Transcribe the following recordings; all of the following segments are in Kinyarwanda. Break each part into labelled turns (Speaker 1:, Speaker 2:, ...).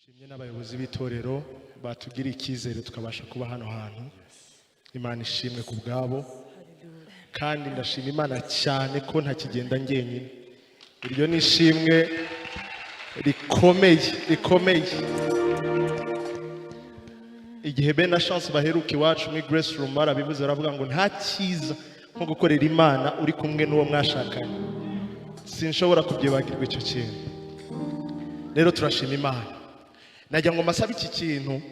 Speaker 1: Shimye n'abayobozi b'itorero batugiriye icyizere tukabasha kuba hano hantu. Imana ishimwe ku bwabo, kandi ndashima Imana cyane ko ntakigenda ngenyine. Iryo ni ishimwe rikomeye. Igihe bene chance baheruka Iwacu muri Grace Room barabivuze, baravuga ngo nta cyiza nko gukorera Imana uri kumwe n'uwo mwashakanye. Sinshobora kubyibagirwa icyo kintu. Rero turashima Imana. Najya ngo masabe iki kintu,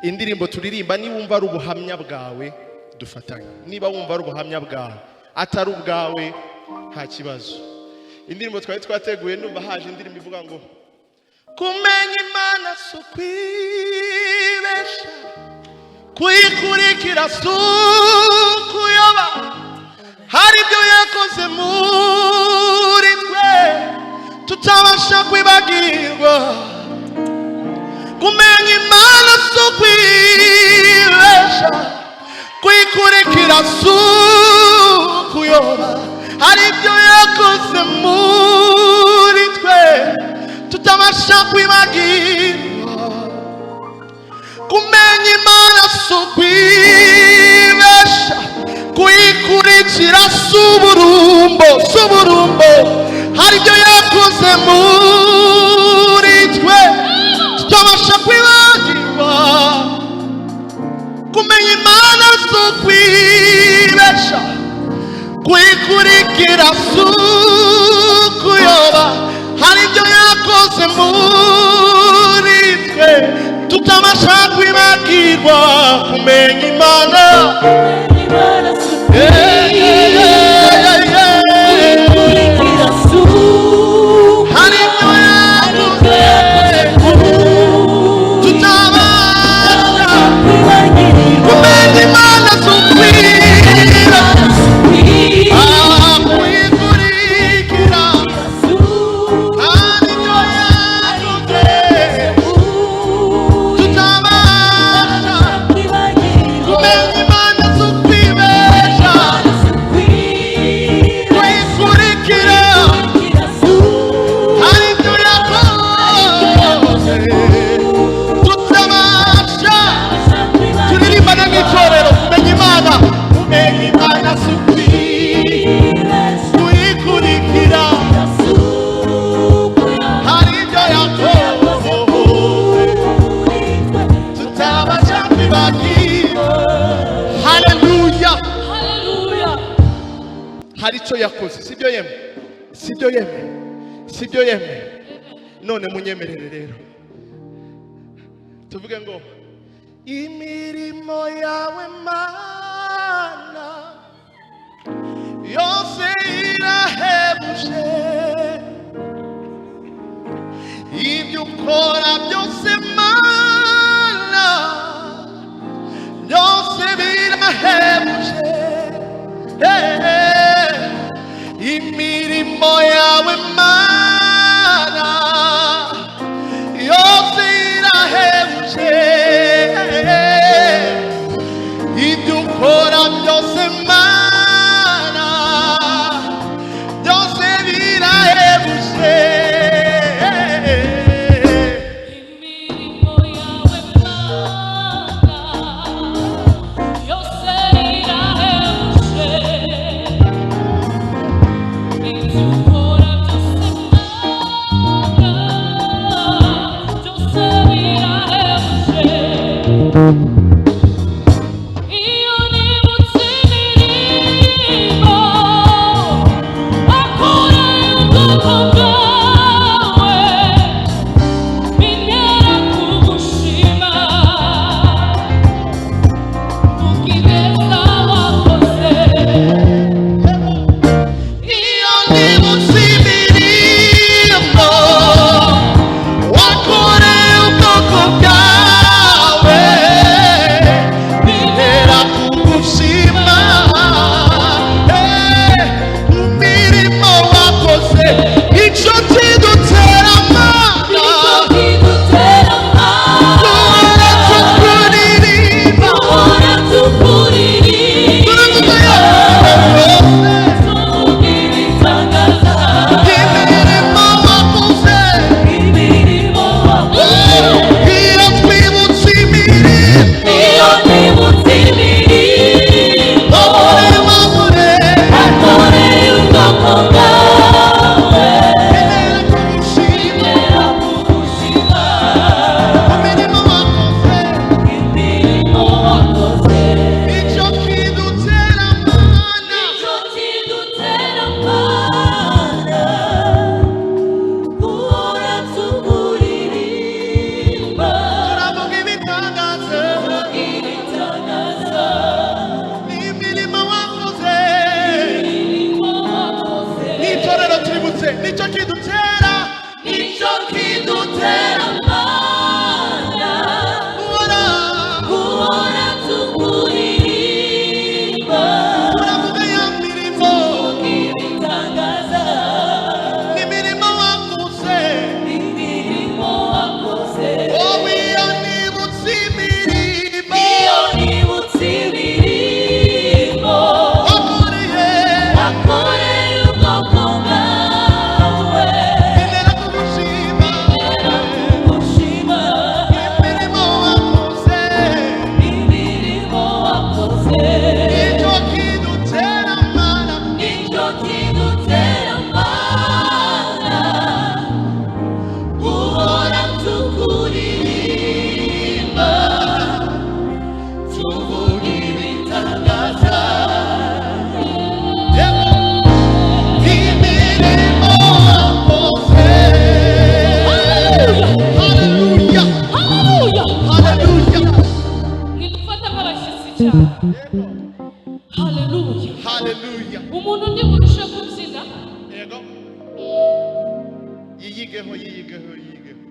Speaker 1: indirimbo turirimba niba wumva ari ubuhamya bwawe dufatanye. Niba wumva ari ubuhamya bwawe atari ubwawe nta kibazo. Indirimbo twari twateguye numva haje indirimbo ivuga ngo kumenya Imana sukwibesha, kuyikurikira sukuyoba, hari ibyo yakoze muri twe tutabasha kwibagirwa. Kumenya Imana sukwibesha, kuyikurikira sukuyoba, hari ibyo yakoze muri twe tutabasha kwibagirwa. Kumenya Imana sukwibesha, kuyikurikira suburumbo, hari ibyo yakoze muri twe tutabasha kwibagirwa. Kumenya Imana sukwibesha, kuyikurikira sukuyoba, hari ibyo yakoze muri twe tutabasha kwibagirwa. Kumenya Imana kuyikurikira sukuyoba, hari ibyo yakoze tutabasha kwibagirwa. Kumenya Imana sukwibesha, hari icyo yakoze. Sibyo yeme. None munyemerere rero tuvuge ngo imirimo yawe Mana yose irahebuje, ibyo ukora byose Mana byose birahebuje. Imirimo yawe Mana yose irahebuje, ibyo ukora byose Mana byose birahebuje. yiyigeho yiyigeho.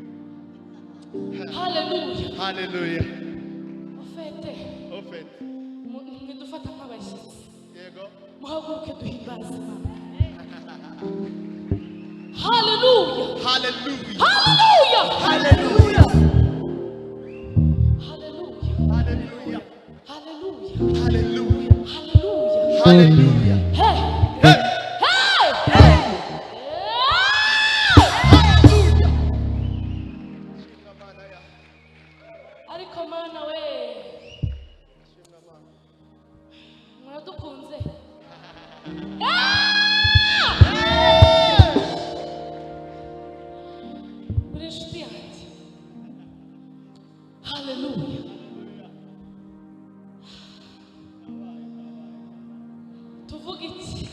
Speaker 2: Hallelujah.
Speaker 1: Hallelujah.
Speaker 2: Ofete. Mwidufata nk'abashyitsi.
Speaker 1: Yego.
Speaker 2: Muhaguruke duhimbaze Imana. Hallelujah.
Speaker 1: Hallelujah.
Speaker 2: Hallelujah.
Speaker 1: Hallelujah.
Speaker 2: Hallelujah.
Speaker 1: Hallelujah.
Speaker 2: Hallelujah.
Speaker 1: Hallelujah.
Speaker 2: Hallelujah.
Speaker 1: Hallelujah.
Speaker 2: Hey.
Speaker 1: Hey.
Speaker 2: Hey. Hey. Ariko Mana we. Muradukunze. Uri inshuti yanjye. Hallelujah. Tuvuga iki?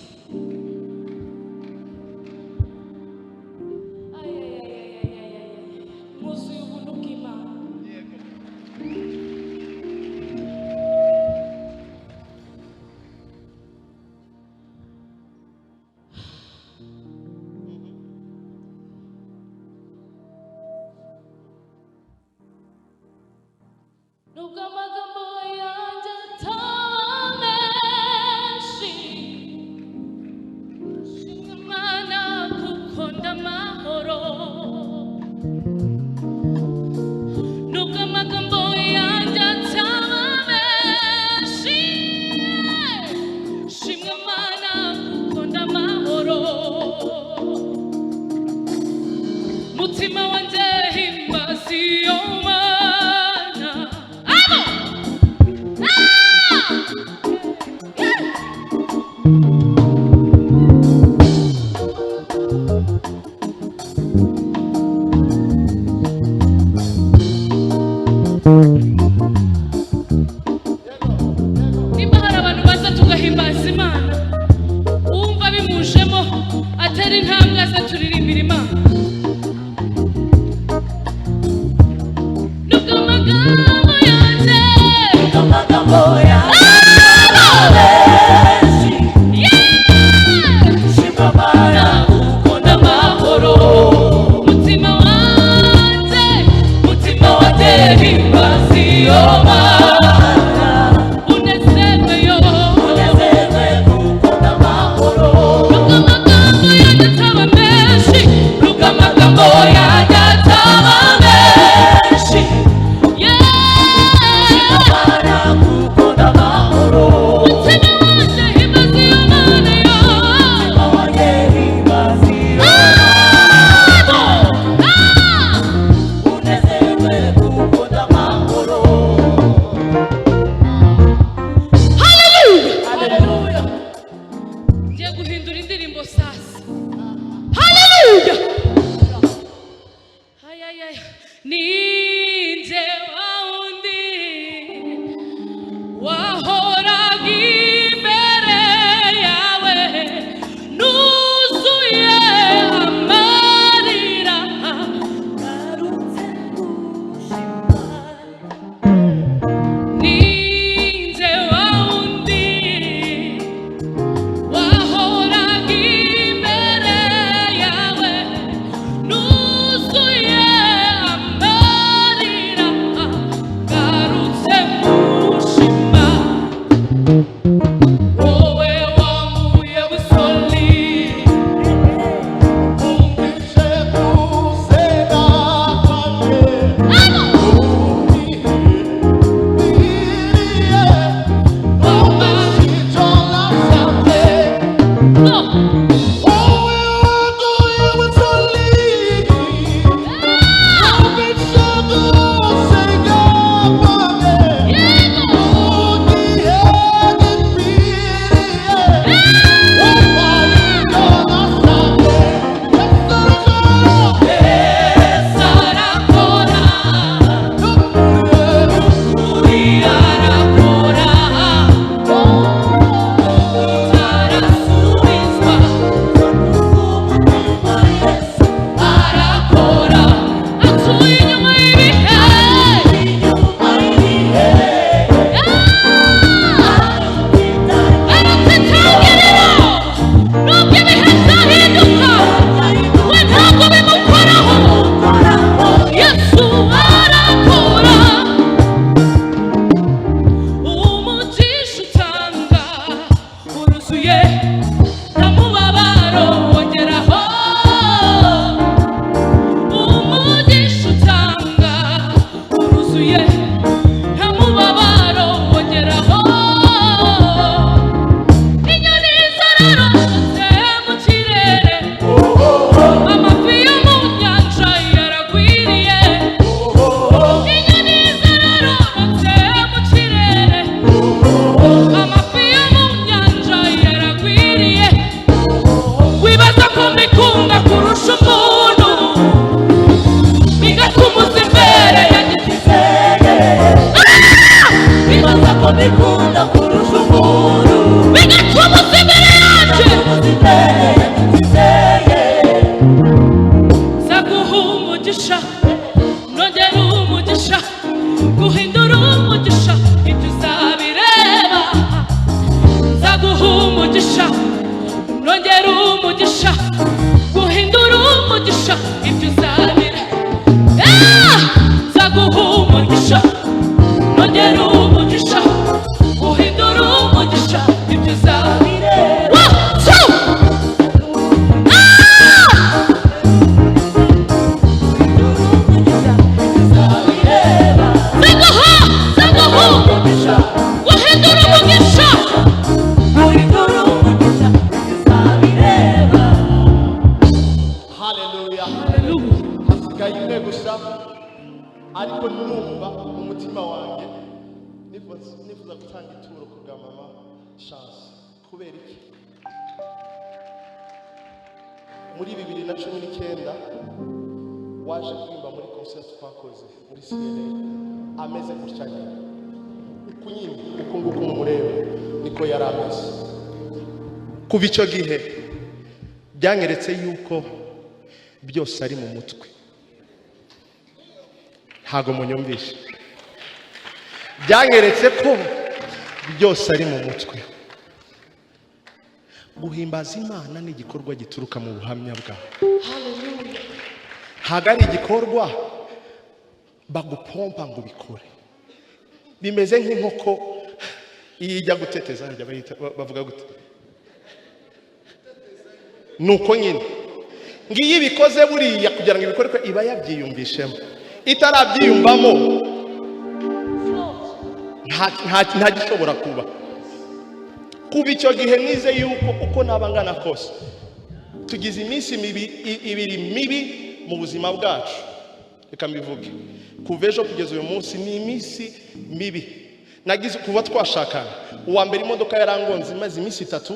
Speaker 2: Mwuzuye ubuntu bw'Imana. Nubwo amagambo yanjye ataba menshi, shimwa Imana kuko ndamahoro. Nubwo amagambo yanjye ataba menshi, shimwa Imana kuko ndamahoro. Mutima wanjye himbaza iyo Mana. Abo! Nimba hari abantu baza tugahimbaza Imana, uwumva bimujemo atari intambwe aza turirimbira Imana. Nubwo amagambo yanjye shimwa Imana kuko ndamahoro. Mutima wanjye himbaza iyo Mana. Unezerwe kuko ndamahoro. Nubwo amagambo yanjye ataba menshi, nubwo amagambo yanjye ataba menshi, shimwa Imana kuko ndamahoro. Mutima wanjye himbaza iyo Mana yo. Mutima wanjye himbaza iyo Mana. Unezerwe kuko ndamahoro. Hallelujah. Hallelujah. Ngiye guhindura indirimbo sasa. Hallelujah. Ayayaya. Ninjye wa wundi wahoraga imbere yawe, nuzuye amarira, ngarutse gushima. Ninjye wa wundi wahoraga imbere yawe, nuzuye amarira, umugisha, guhindura umugisha, ibyo uzabireba. Nzaguha umugisha, nongera umugisha, guhindura umugisha, ibyo uzabireba. Nzaguha umugisha, nongera umugisha, guhindura umugisha, ibyo uzabireba.
Speaker 1: ariko numva umutima wanjye nifuza gutanga ituro ku bwa mama chance. Kubera iki? Muri 2019 waje kuririmba muri concert twakoze muri CNA ameze gutya nyine, uku nyine uku nguku mureba niko yari ameze. Kuva icyo gihe byanyeretse yuko byose ari mu mutwe. Ntago munyumvishe. Byanyeretse ko byose ari mu mutwe. Guhimbaza Imana ni igikorwa gituruka mu buhamya bwawe. Haleluya. Ntago ari igikorwa bagupompa ngo bikore. Bimeze nk'inkoko ijya guteteza, bavuga gute? Nuko nyine ngiye ibikoze buriya kugira ngo ibikorwe iba yabyiyumvishemo. Itarabyiyumvamo nta gishobora kuba. Kuba icyo gihe nize yuko uko nabangana kose tugize iminsi ibiri mibi mu buzima bwacu. Reka mbivuge, kuva ejo kugeza uyu munsi ni iminsi mibi nagize kuva twashakana. Uwa mbere imodoka yarangonze maze iminsi 3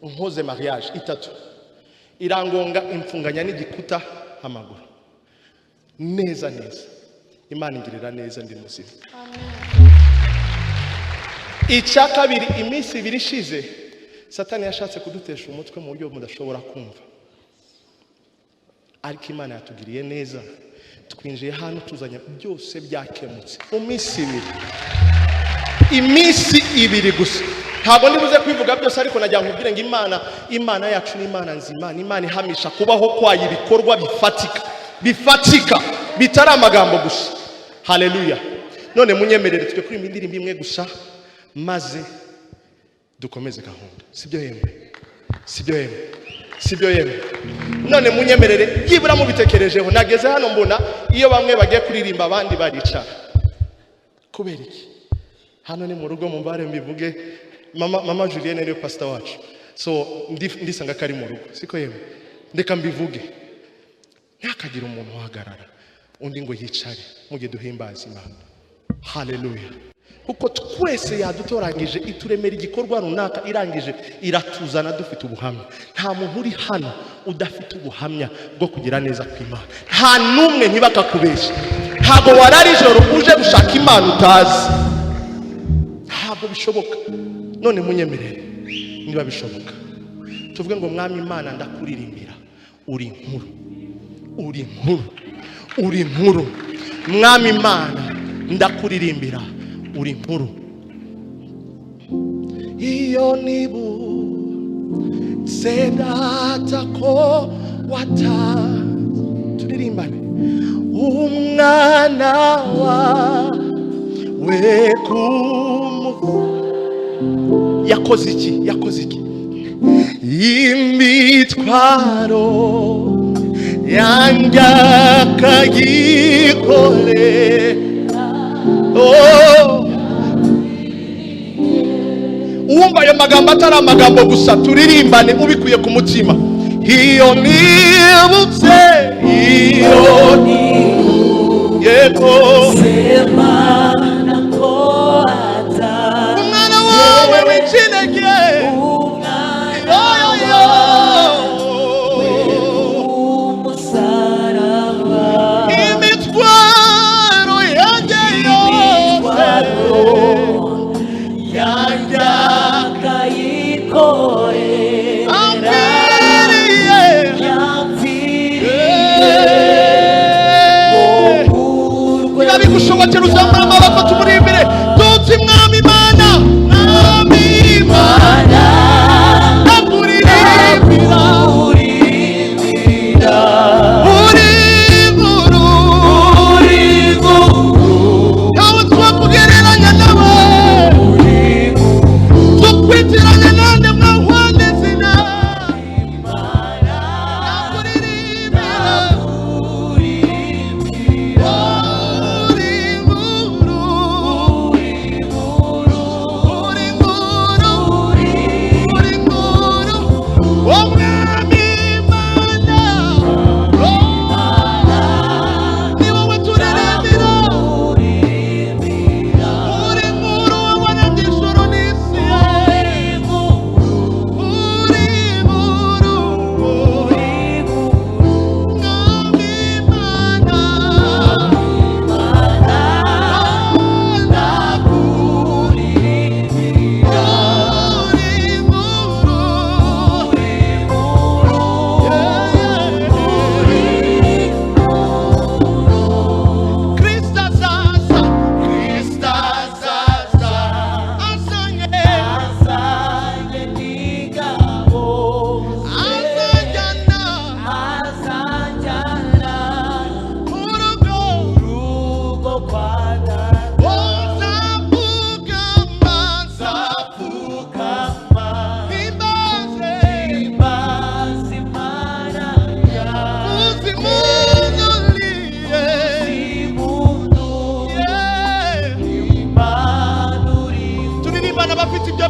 Speaker 1: nkoze mariage 3 irangonga imfunganya n'igikuta amaguru. Neza Imana ingirira neza ndi muzima. Icya kabiri, iminsi 2 ishize Satani yashatse kudutesha umutwe mu buryo mudashobora kumva, ariko Imana yatugiriye neza. Twinjiye hano tuzanya byose byakemutse mu minsi 2. Iminsi 2 gusa. Ntabwo ndibuze kwivuga byose, ariko najya nkubwire ngo Imana yacu ni Imana nzima, ni Imana ihamisha kubaho kwayo ibikorwa bifatika bitari amagambo gusa. Haleluya. None munyemerere twe kuri indirimbo imwe gusa maze dukomeze gahunda. Sibyo yemwe. None munyemerere yibura mu bitekerejeho. Nageze hano mbona iyo bamwe bagiye kuririmba abandi baricara. Kubera iki? Hano ni mu rugo mu mbare mbivuge, mama Julienne niyo pastor wacu. So ndisanga kari mu rugo. Siko yemwe. Ndeka mbivuge. Ntakagira umuntu uhagarara undi ngo yicare mugihe duhimbaza Imana. Haleluya. Kuko twese yadutorangije ituremera igikorwa runaka, irangije iratuzana dufite ubuhamya. Nta muntu uri hano udafite ubuhamya bwo kugira neza kw'Imana. Nta numwe ntibakakubeshya. Ntago warari ijoro uje gushaka Imana utazi. Ntabwo bishoboka. None munyemerere niba bishoboka tuvuge ngo Mwami Imana ndakuririmbira, uri inkuru. Mwami Imana ndakuririmbira, uri inkuru. Iyo nibutse data ko turirimbane. Umwana wawe yakoze iki? Imitwaro yanjye akayikorera. Uwumva ayo magambo atari amagambo gusa, turirimbane ubikuye ku mutima. Iyo nibutse, yego
Speaker 2: Semana ko
Speaker 1: umwana wawe w'ikinege, imitwaro yanjye yose bigushobokera uzamura amaboko tumurimbire tuzi mwami Imana mwami Imana ndakuririmbira uri nkuru ntawe twakugereranya nawe tukwitiranya nande mwahwane zina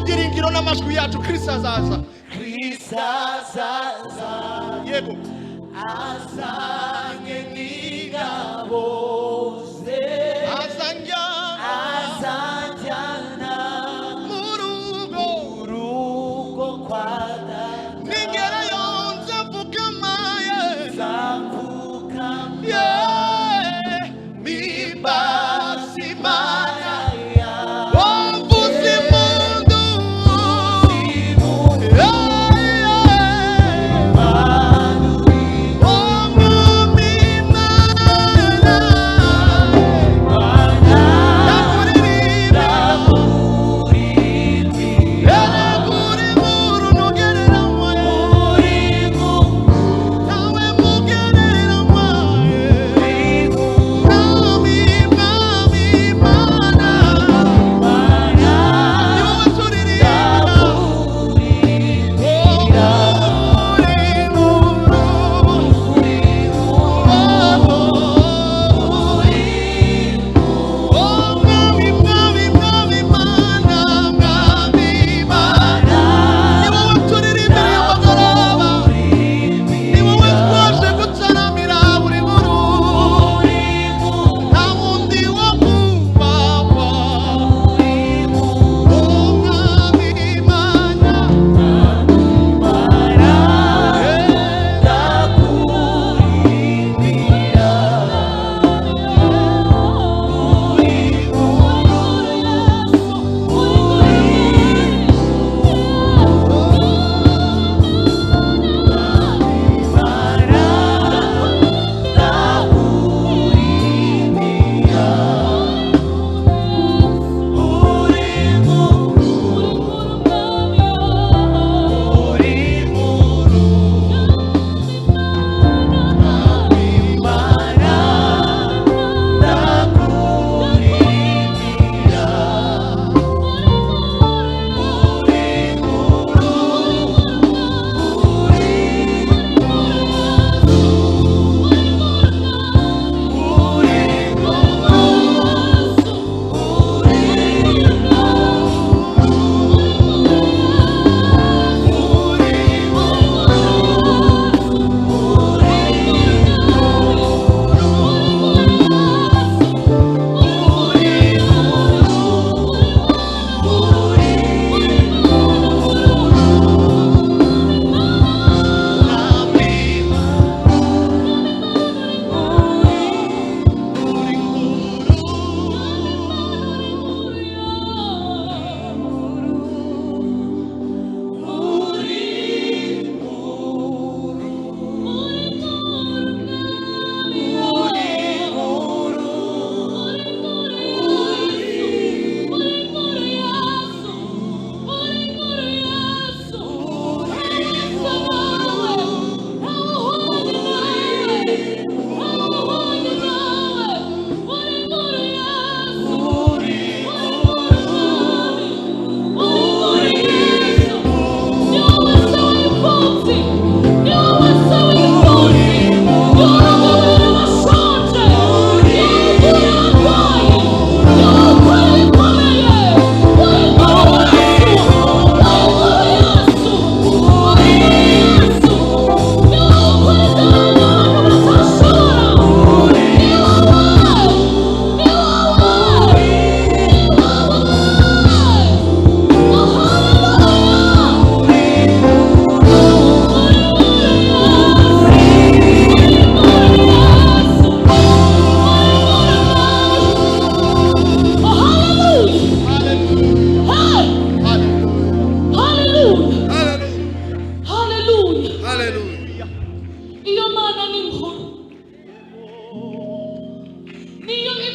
Speaker 1: byiringiro n'amajwi yacu Kristo azaza yego azanye n'ingabo ze azanjyana mu rugo kwa data ningera yonze mfukamaye mibasi Imana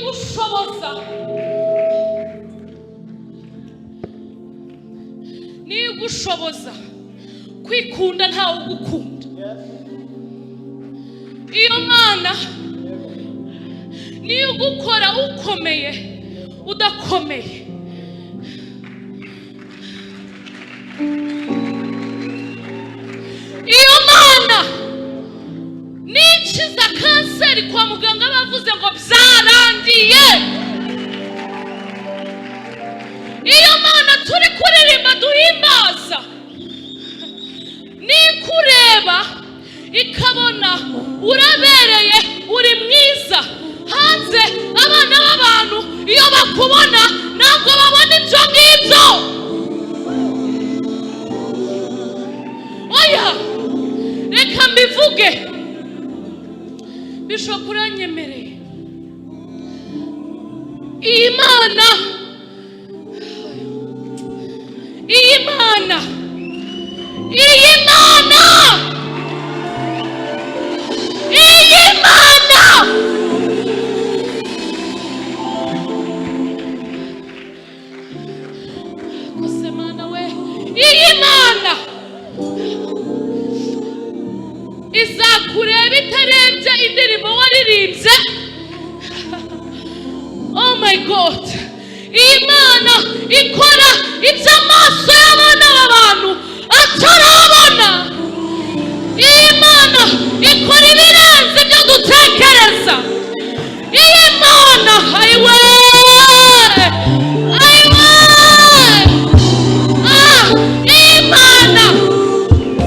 Speaker 2: igushoboza, niyo igushoboza kwikunda ntawe ugukunda. Iyo Mana niyo ugukora ukomeye udakomeye. Iyo Mana nikiza kanseri kwa muganga bavuze ngo byarangiye. Iyo Mana turi kuririmba duhimbaza, nikureba ikabona urabereye, uri mwiza. Hanze abana b'abantu iyo bakubona ntabwo babona ibyo ngibyo. Oya, reka mbivuge, bishobora kuranyemereye. Iyi Mana, iyi Mana, iyi Mana, iyi Mana, kose Mana we, iyi Mana izakureba itarebye indirimbo waririmbye. Oh my God, iyi Mana ikora ibyo amaso y'abana b'abantu atarabona. Iyi Mana ikora ibirenze ibyo dutekereza. Iyi Mana ayiwe, ayiwe, iyi Mana,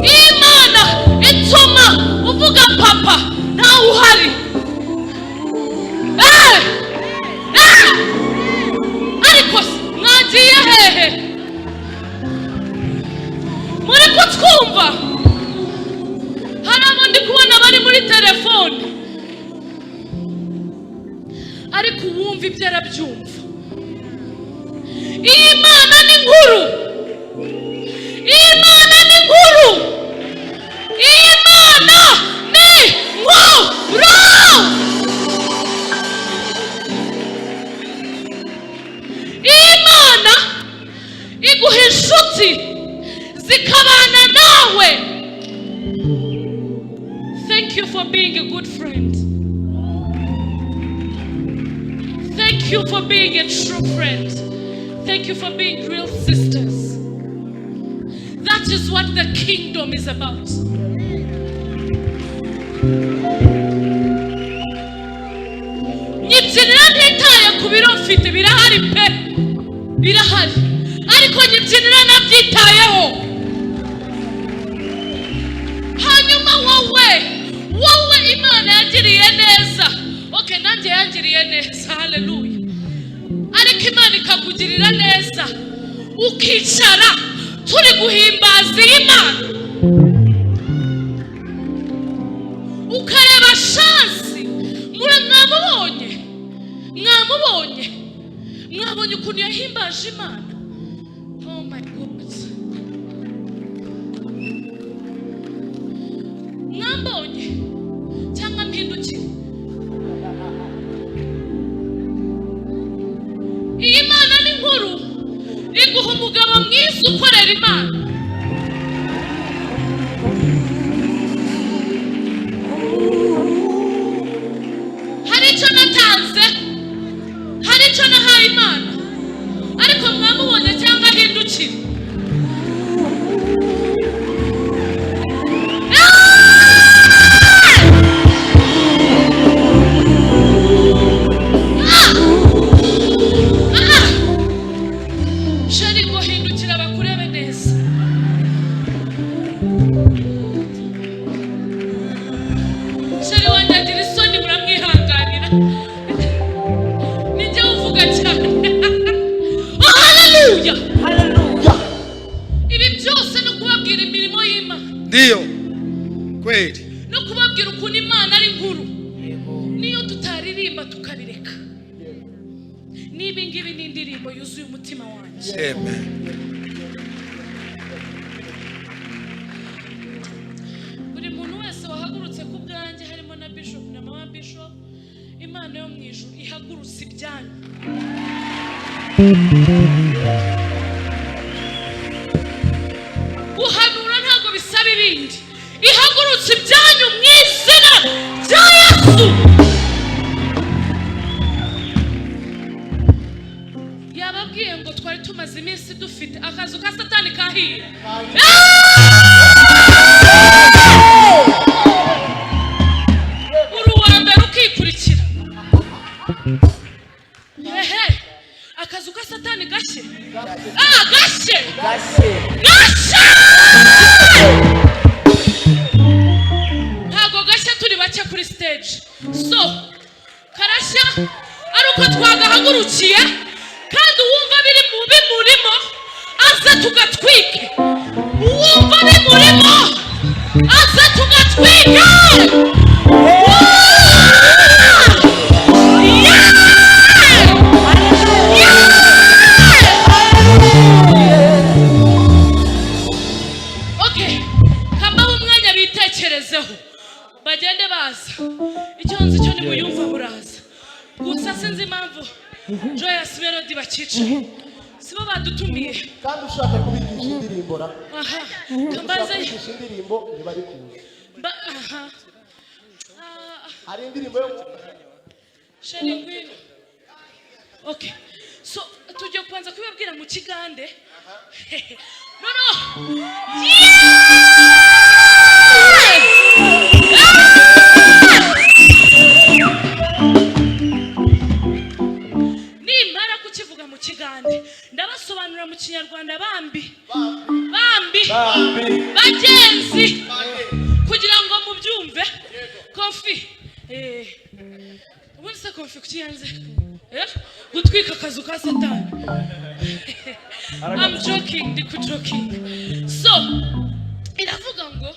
Speaker 2: iyi Mana ituma uvuga papa ntawe uhari. Ariko mwagiye hehe? Muri kutwumva? Hari abo ndi kubona bari muri telefone, ariko uwumva ibyo arabyumva. Iyi Mana ni nkuru, iyi Mana ni nkuru, iyi Mana ni nkuru. Iyi Mana iguha inshuti zikabana nawe. Thank you for being a good friend. Thank you for being a true friend. Thank you for being real sisters. That is what the kingdom is about. Nyibyinira ntitaye ku biro mfite, birahari pe, birahari, ariko nyibyinira nabyitayeho. Hanyuma wowe Imana yagiriye neza. Okay, nanjye yangiriye neza, haleluya. Ariko Imana ikakugirira neza, ukicara turi guhimbaza Imana, ukareba shansi. Mwabonye ukuntu yahimbaje Imana. Oh my God, mwambonye cyangwa mpindukiye? Iyi Mana ni nkuru, iguha umugabo mwiza ukorera Imana. Hari icyo natanze, hari icyo nahaye Imana, ariko mwamubonye cyangwa ahindukire? Shari guhindukira bakurebe neza. Shari wanjye agira isoni, muramwihanganira. Nijye uvuga cyane. Oh, haleluya, haleluya. Ibi byose no kubabwira imirimo y'Imana. Ndio kweli. No kubabwira ukuntu Imana ari nkuru. Niyo tutaririmba tukabireka. Nibi ngibi ni indirimbo yuzuye umutima wanjye. Amen. Buri muntu wese wahagurutse ku bwanjye, harimo na Bishop na Mama Bishop, Imana Imana yo mu ijuru ihagurutse ibyanyu. Guhanura ntabwo bisaba ibindi. Ihagurutse ibyanyu mu izina rya Yesu. Yababwiye ngo twari tumaze iminsi dufite akazu ka Satani Kahiye. Uruwambere ukikurikira. Akazu ka Satani gashe. Gashe. Ntago gashe turi bake kuri stage. So karashya ari uko twagahagurukiye kandi uwumva biri mu bimurimo aze tugatwike. Uwumva bimurimo aze tugatwike. Bagende baza icyo nzi cyo ni muyumva buraza gusa sinzi impamvu Joyous Melody bakica sibo badutumiye
Speaker 3: kandi ushaka kubigisha indirimbo ra
Speaker 2: kambaze
Speaker 3: indirimbo ntibari kuza hari indirimbo yo
Speaker 2: shene ngwino. Okay, so tujye kwanza kubabwira mu kigande. No nimara kukivuga mu kigande ndabasobanurira mu kinyarwanda bambi bagenzi kugira ngo mubyumve. Kofi ubundi se kofi kukiyanze gutwika akazu ka Satani. I'm joking, ndi kujoking. So iravuga ngo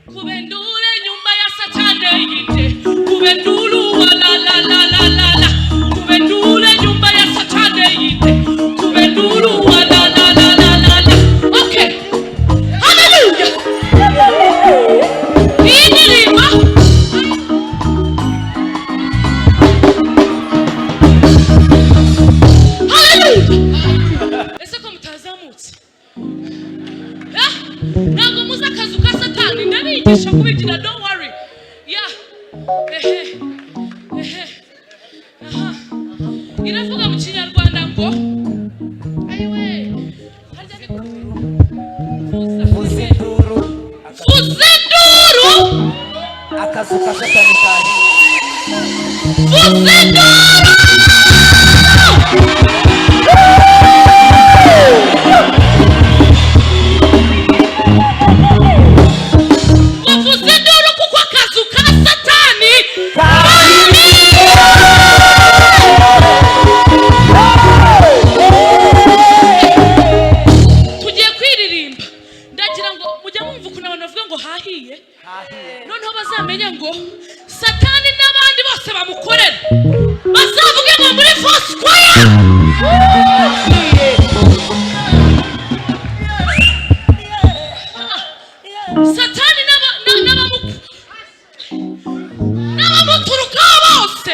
Speaker 2: kubendure nyumba ya Satani yite kubenduru la kubendure nyumba ya Satani yite kubenduru la. Okay, hallelujah. Imirimo hallelujah. Ese ko mutazamutse ntabwo muzi akazu ka Satani ndabigisha kubigira. Don't worry. Iravuga mu kinyarwanda ngo ayiwe harya ni fuzinduru
Speaker 3: akazu ka Satani Kahiye
Speaker 2: fuzinduru. Kuko akazu ka Satani tugiye kwiririmba. Ndagira ngo mujya mwumva ukuntu abantu bavuga ngo hahiye, noneho bazamenye ngo Satani n'abandi bose bamukorera bazavuge ngo muri Foursquare. Satani n'abamuturukaho bose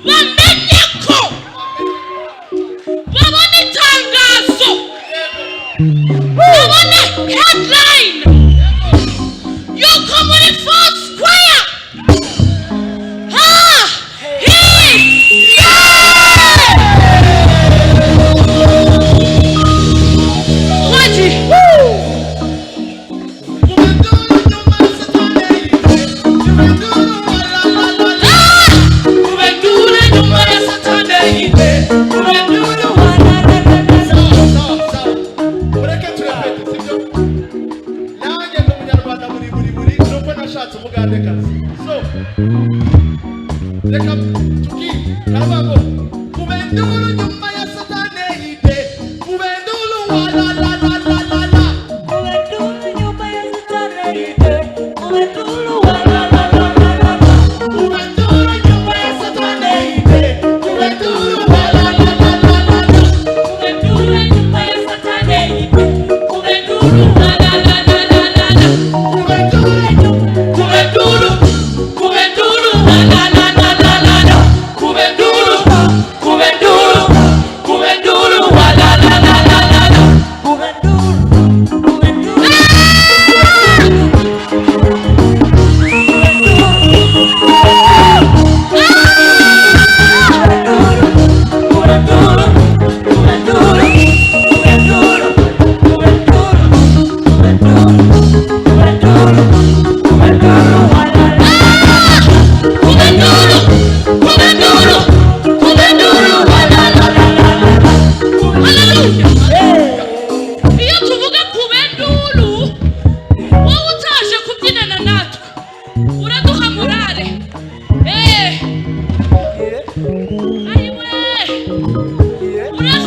Speaker 2: bamenye ko babone itangazo, babone headline yuko muri Foursquare
Speaker 3: mureke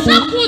Speaker 2: urusaku